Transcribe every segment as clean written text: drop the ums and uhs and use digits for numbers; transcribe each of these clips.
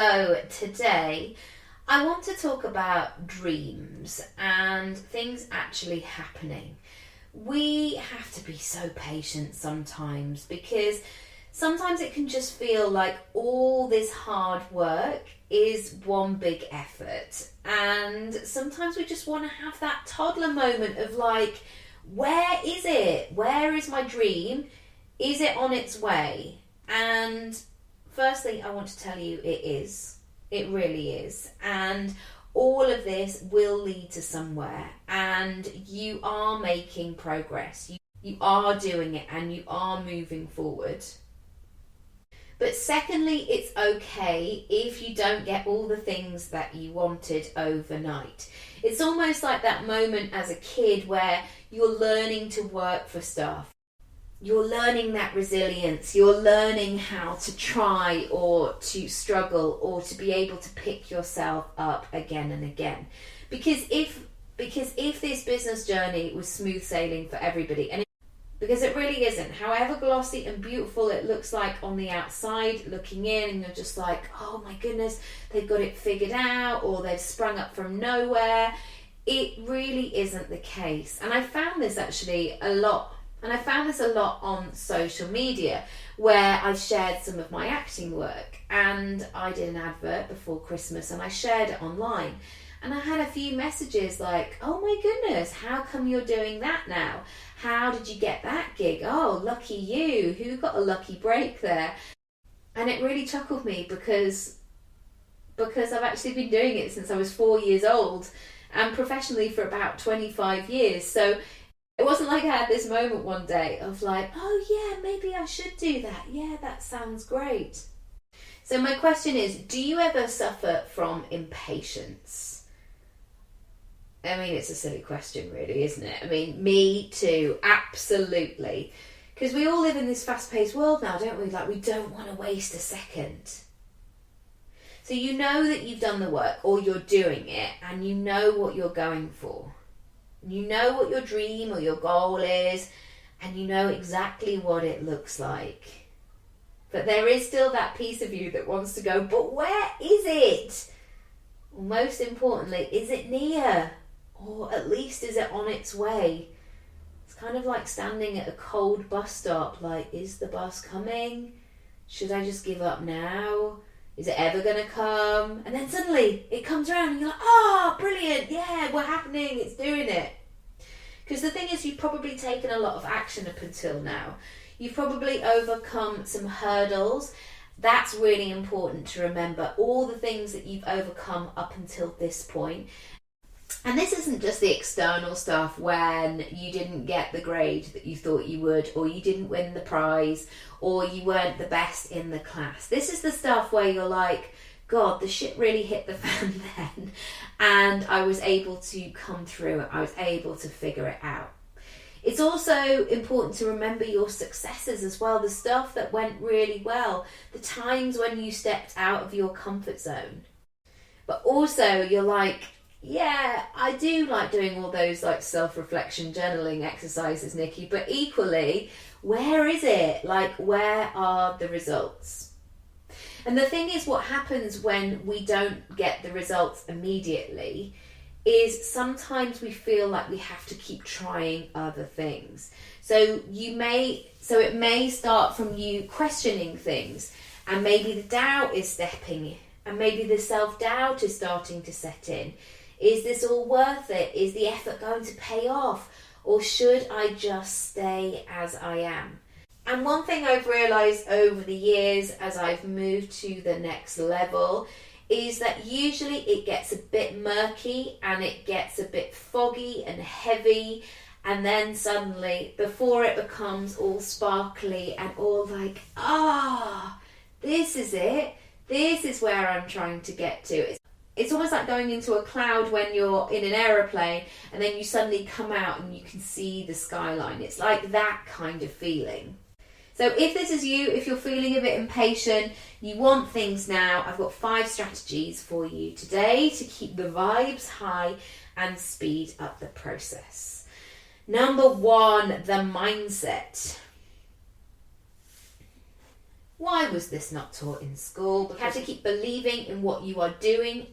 Hello, today I want to talk about dreams and things actually happening. We have to be so patient sometimes because sometimes it can just feel like all this hard work is one big effort, and sometimes we just want to have that toddler moment of like, where is it? Where is my dream? Is it on its way? And firstly, I want to tell you it is. It really is. And all of this will lead to somewhere. And you are making progress. You are doing it and you are moving forward. But secondly, it's okay if you don't get all the things that you wanted overnight. It's almost like that moment as a kid where you're learning to work for stuff. You're learning that resilience, you're learning how to try or to struggle or to be able to pick yourself up again and again. Because if this business journey was smooth sailing for everybody, because it really isn't, however glossy and beautiful it looks like on the outside looking in, and you're just like, oh my goodness, they've got it figured out or they've sprung up from nowhere, it really isn't the case. And I found this actually a lot. And I found this a lot on social media where I shared some of my acting work, and I did an advert before Christmas and I shared it online. And I had a few messages like, oh my goodness, how come you're doing that now? How did you get that gig? Oh, lucky you. Who got a lucky break there? And it really chuckled me because I've actually been doing it since I was 4 years old and professionally for about 25 years. So it wasn't like I had this moment one day of like, oh yeah, maybe I should do that. Yeah, that sounds great. So my question is, do you ever suffer from impatience? I mean, it's a silly question really, isn't it? I mean, me too, absolutely. Because we all live in this fast-paced world now, don't we? Like, we don't want to waste a second. So you know that you've done the work or you're doing it and you know what you're going for. You know what your dream or your goal is, and you know exactly what it looks like. But there is still that piece of you that wants to go, but where is it? Well, most importantly, is it near? Or at least is it on its way? It's kind of like standing at a cold bus stop, like, is the bus coming? Should I just give up now? Is it ever going to come? And then suddenly it comes around and you're like, oh, brilliant, yeah, we're happening, it's doing it. Because the thing is, you've probably taken a lot of action up until now. You've probably overcome some hurdles. That's really important to remember, all the things that you've overcome up until this point. And this isn't just the external stuff when you didn't get the grade that you thought you would, or you didn't win the prize, or you weren't the best in the class. This is the stuff where you're like, God, the shit really hit the fan then, and I was able to come through it. I was able to figure it out. It's also important to remember your successes as well, the stuff that went really well, the times when you stepped out of your comfort zone. But also you're like, yeah, I do like doing all those like self-reflection journaling exercises, Nikki, but equally, where is it? Like, where are the results? And the thing is, what happens when we don't get the results immediately is sometimes we feel like we have to keep trying other things. So it may start from you questioning things, and maybe the doubt is stepping in, and maybe the self-doubt is starting to set in. Is this all worth it? Is the effort going to pay off? Or should I just stay as I am? And one thing I've realised over the years as I've moved to the next level is that usually it gets a bit murky and it gets a bit foggy and heavy, and then suddenly, before it becomes all sparkly and all like, this is it. This is where I'm trying to get to. It's almost like going into a cloud when you're in an aeroplane and then you suddenly come out and you can see the skyline. It's like that kind of feeling. So if this is you, if you're feeling a bit impatient, you want things now, I've got 5 strategies for you today to keep the vibes high and speed up the process. Number 1, the mindset. Why was this not taught in school? You have to keep believing in what you are doing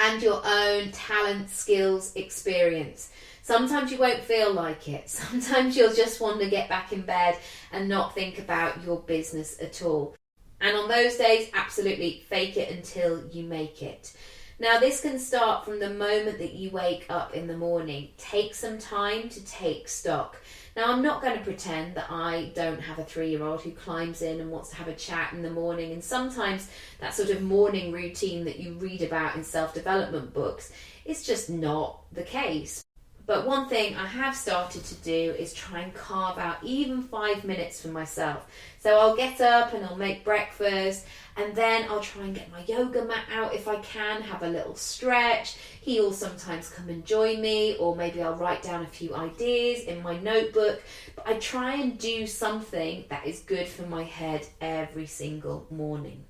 and your own talent, skills, experience. Sometimes you won't feel like it. Sometimes you'll just want to get back in bed and not think about your business at all. And on those days, absolutely fake it until you make it. Now, this can start from the moment that you wake up in the morning. Take some time to take stock. Now, I'm not going to pretend that I don't have a 3-year-old who climbs in and wants to have a chat in the morning. And sometimes that sort of morning routine that you read about in self-development books is just not the case. But one thing I have started to do is try and carve out even 5 minutes for myself. So I'll get up and I'll make breakfast, and then I'll try and get my yoga mat out if I can, have a little stretch. He will sometimes come and join me, or maybe I'll write down a few ideas in my notebook. But I try and do something that is good for my head every single morning.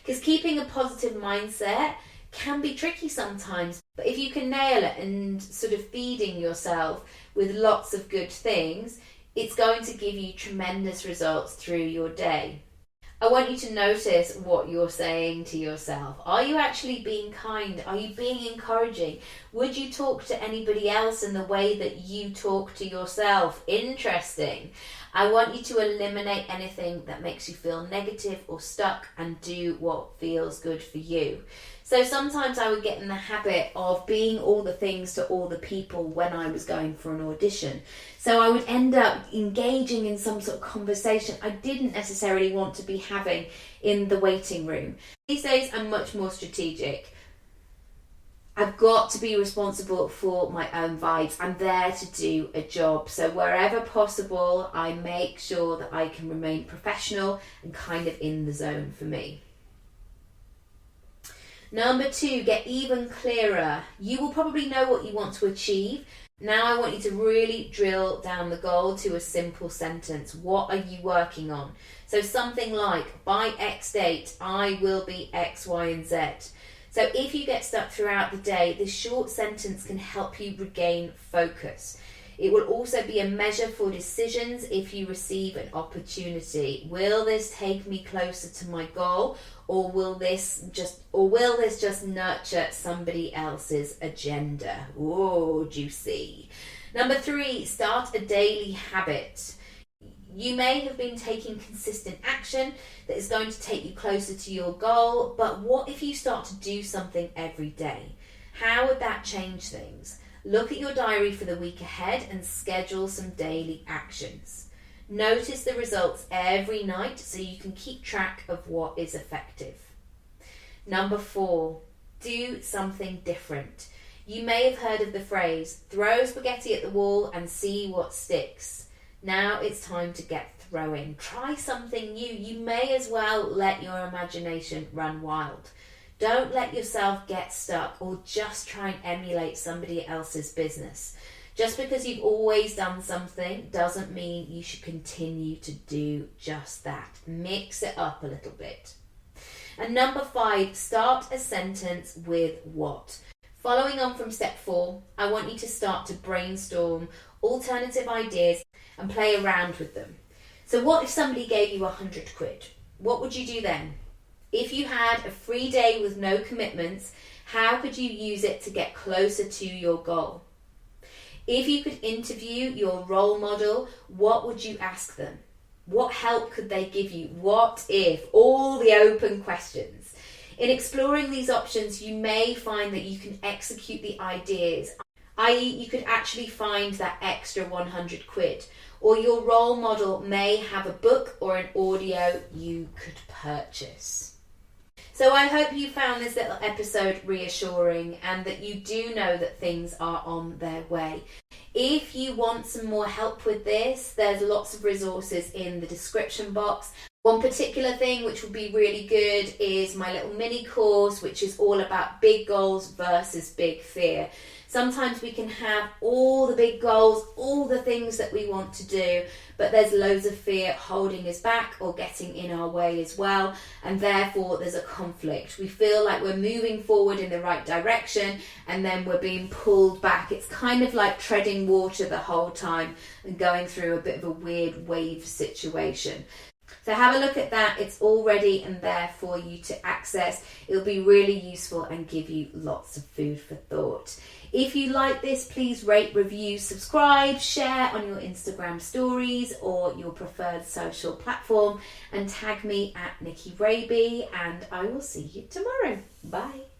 Because keeping a positive mindset can be tricky sometimes, but if you can nail it and sort of feeding yourself with lots of good things, it's going to give you tremendous results through your day. I want you to notice what you're saying to yourself. Are you actually being kind? Are you being encouraging? Would you talk to anybody else in the way that you talk to yourself? Interesting. I want you to eliminate anything that makes you feel negative or stuck and do what feels good for you. So sometimes I would get in the habit of being all the things to all the people when I was going for an audition. So I would end up engaging in some sort of conversation I didn't necessarily want to be having in the waiting room. These days I'm much more strategic. I've got to be responsible for my own vibes. I'm there to do a job. So wherever possible, I make sure that I can remain professional and kind of in the zone for me. Number 2, get even clearer. You will probably know what you want to achieve. Now I want you to really drill down the goal to a simple sentence. What are you working on? So something like, by X date, I will be X, Y, and Z. So if you get stuck throughout the day, this short sentence can help you regain focus. It will also be a measure for decisions if you receive an opportunity. Will this take me closer to my goal, or will this just nurture somebody else's agenda? Oh, juicy. Number 3, start a daily habit. You may have been taking consistent action that is going to take you closer to your goal, but what if you start to do something every day? How would that change things? Look at your diary for the week ahead and schedule some daily actions. Notice the results every night so you can keep track of what is effective. Number 4, do something different. You may have heard of the phrase, throw spaghetti at the wall and see what sticks. Now it's time to get throwing. Try something new. You may as well let your imagination run wild. Don't let yourself get stuck or just try and emulate somebody else's business. Just because you've always done something doesn't mean you should continue to do just that. Mix it up a little bit. And number 5, start a sentence with what. Following on from step 4, I want you to start to brainstorm alternative ideas and play around with them. So what if somebody gave you 100 quid? What would you do then? If you had a free day with no commitments, how could you use it to get closer to your goal? If you could interview your role model, what would you ask them? What help could they give you? What if? All the open questions. In exploring these options, you may find that you can execute the ideas, i.e. you could actually find that extra 100 quid. Or your role model may have a book or an audio you could purchase. So I hope you found this little episode reassuring and that you do know that things are on their way. If you want some more help with this, there's lots of resources in the description box. One particular thing which would be really good is my little mini course, which is all about big goals versus big fear. Sometimes we can have all the big goals, all the things that we want to do, but there's loads of fear holding us back or getting in our way as well, and therefore there's a conflict. We feel like we're moving forward in the right direction and then we're being pulled back. It's kind of like treading water the whole time and going through a bit of a weird wave situation. So have a look at that. It's all ready and there for you to access. It'll be really useful and give you lots of food for thought. If you like this, please rate, review, subscribe, share on your Instagram stories or your preferred social platform, and tag me at Nikki Raby, and I will see you tomorrow. Bye.